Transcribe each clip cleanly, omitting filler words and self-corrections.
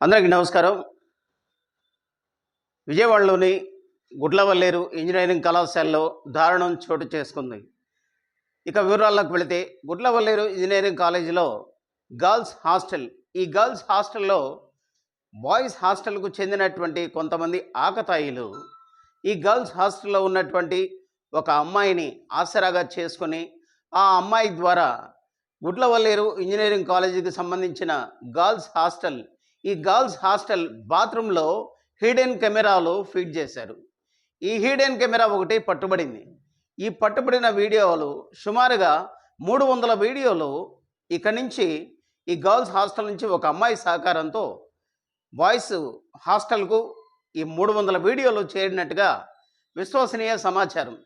అందరికీ నమస్కారం. విజయవాడలోని గుడ్లవల్లేరు ఇంజనీరింగ్ కళాశాలలో దారుణం చోటు చేసుకుంది. ఇక వివరాల్లోకి వెళితే గుడ్లవల్లేరు ఇంజనీరింగ్ కాలేజీలో గర్ల్స్ హాస్టల్, ఈ గర్ల్స్ హాస్టల్లో బాయ్స్ హాస్టల్కు చెందినటువంటి కొంతమంది ఆకతాయిలు ఈ గర్ల్స్ హాస్టల్లో ఉన్నటువంటి ఒక అమ్మాయిని ఆసరాగా చేసుకొని ఆ అమ్మాయి ద్వారా గుడ్లవల్లేరు ఇంజనీరింగ్ కాలేజీకి సంబంధించిన గర్ల్స్ హాస్టల్, ఈ గర్ల్స్ హాస్టల్ బాత్రూంలో హిడెన్ కెమెరాలు ఫీడ్ చేశారు. ఈ హిడెన్ కెమెరా ఒకటి పట్టుబడింది. ఈ పట్టుబడిన వీడియోలు సుమారుగా 300 వీడియోలు ఇక్కడి నుంచి ఈ గర్ల్స్ హాస్టల్ నుంచి ఒక అమ్మాయి సహకారంతో బాయ్స్ హాస్టల్కు ఈ 300 వీడియోలు చేరినట్టుగా విశ్వసనీయ సమాచారం.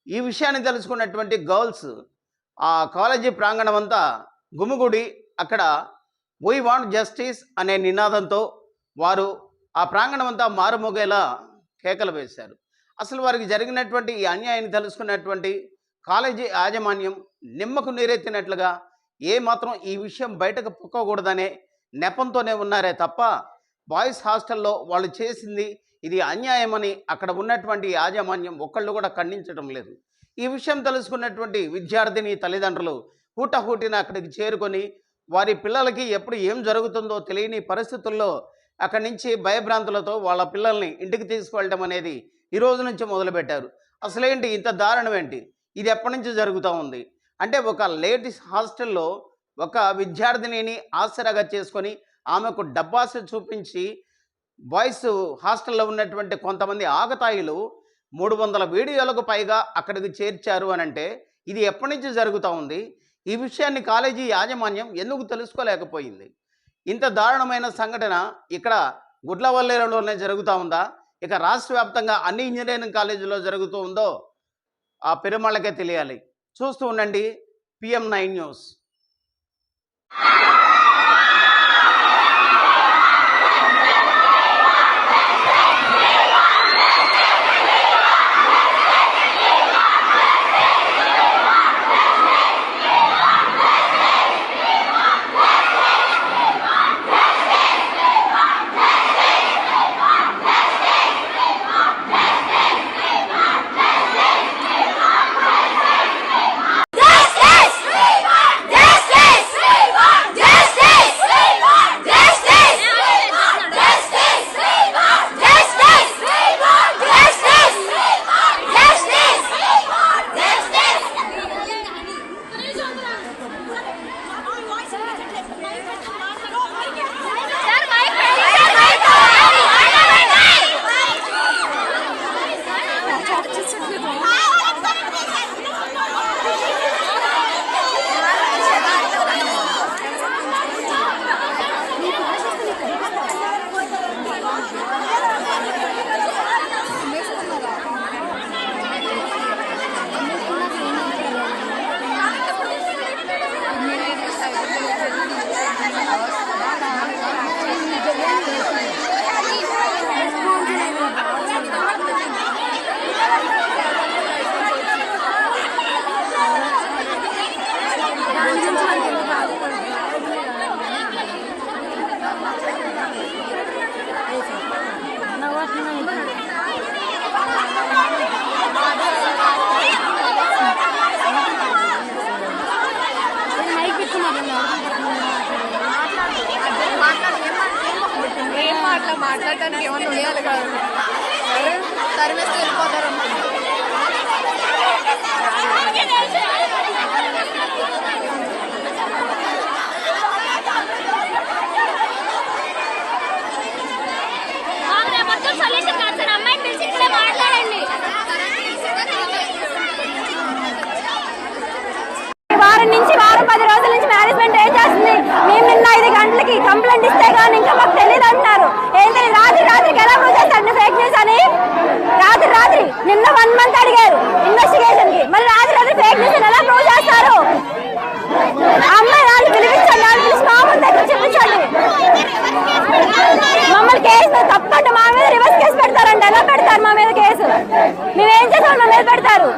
ఈ విషయాన్ని తెలుసుకున్నటువంటి గర్ల్స్ ఆ కాలేజీ ప్రాంగణం అంతా గుమిగూడి అక్కడ వీ వాంట్ జస్టిస్ అనే నినాదంతో వారు ఆ ప్రాంగణం అంతా మారుమోగేలా కేకలు వేశారు. అసలు వారికి జరిగినటువంటి ఈ అన్యాయాన్ని తెలుసుకున్నటువంటి కాలేజీ యాజమాన్యం నిమ్మకు నీరెత్తినట్లుగా ఏమాత్రం ఈ విషయం బయటకు పొక్కకూడదనే నెపంతోనే ఉన్నారే తప్ప బాయ్స్ హాస్టల్లో వాళ్ళు చేసింది ఇది అన్యాయమని అక్కడ ఉన్నటువంటి యాజమాన్యం ఒక్కళ్ళు కూడా ఖండించడం లేదు. ఈ విషయం తెలుసుకున్నటువంటి విద్యార్థిని తల్లిదండ్రులు హూటహూటిన అక్కడికి చేరుకొని వారి పిల్లలకి ఎప్పుడు ఏం జరుగుతుందో తెలియని పరిస్థితుల్లో అక్కడి నుంచి భయభ్రాంతులతో వాళ్ళ పిల్లల్ని ఇంటికి తీసుకువెళ్ళడం అనేది ఈ రోజు నుంచి మొదలుపెట్టారు. అసలేంటి ఇంత దారుణం ఏంటి? ఇది ఎప్పటి నుంచి జరుగుతూ ఉంది అంటే ఒక లేడీస్ హాస్టల్లో ఒక విద్యార్థినిని ఆసరాగా చేసుకొని ఆమెకు డబ్బాస చూపించి బాయ్స్ హాస్టల్లో ఉన్నటువంటి కొంతమంది ఆకతాయిలు 300 వీడియోలకు పైగా అక్కడికి చేర్చారు అని అంటే ఇది ఎప్పటి నుంచి జరుగుతూ ఉంది? ఈ విషయాన్ని కాలేజీ యాజమాన్యం ఎందుకు తెలుసుకోలేకపోయింది? ఇంత దారుణమైన సంఘటన ఇక్కడ గుడ్లవల్లేరులోనే జరుగుతూ ఉందా, ఇక రాష్ట్ర వ్యాప్తంగా అన్ని ఇంజనీరింగ్ కాలేజీల్లో జరుగుతూ ఉందో ఆ పెరుమాళ్ళకే తెలియాలి. చూస్తూ ఉండండి PM9 న్యూస్. మాట్లాడటానికి ఏమన్నా ఉండాలి కాదు, తరిమేస్తే వెళ్ళిపోతారు. సొల్యూషన్ కాదు సార్, అమ్మాయిని పిలిచి ఇక్కడే మాట్లాడండి. పెడతారు మా మీద కేసు. మేము ఏం చేసాం మా మీద పెడతారు.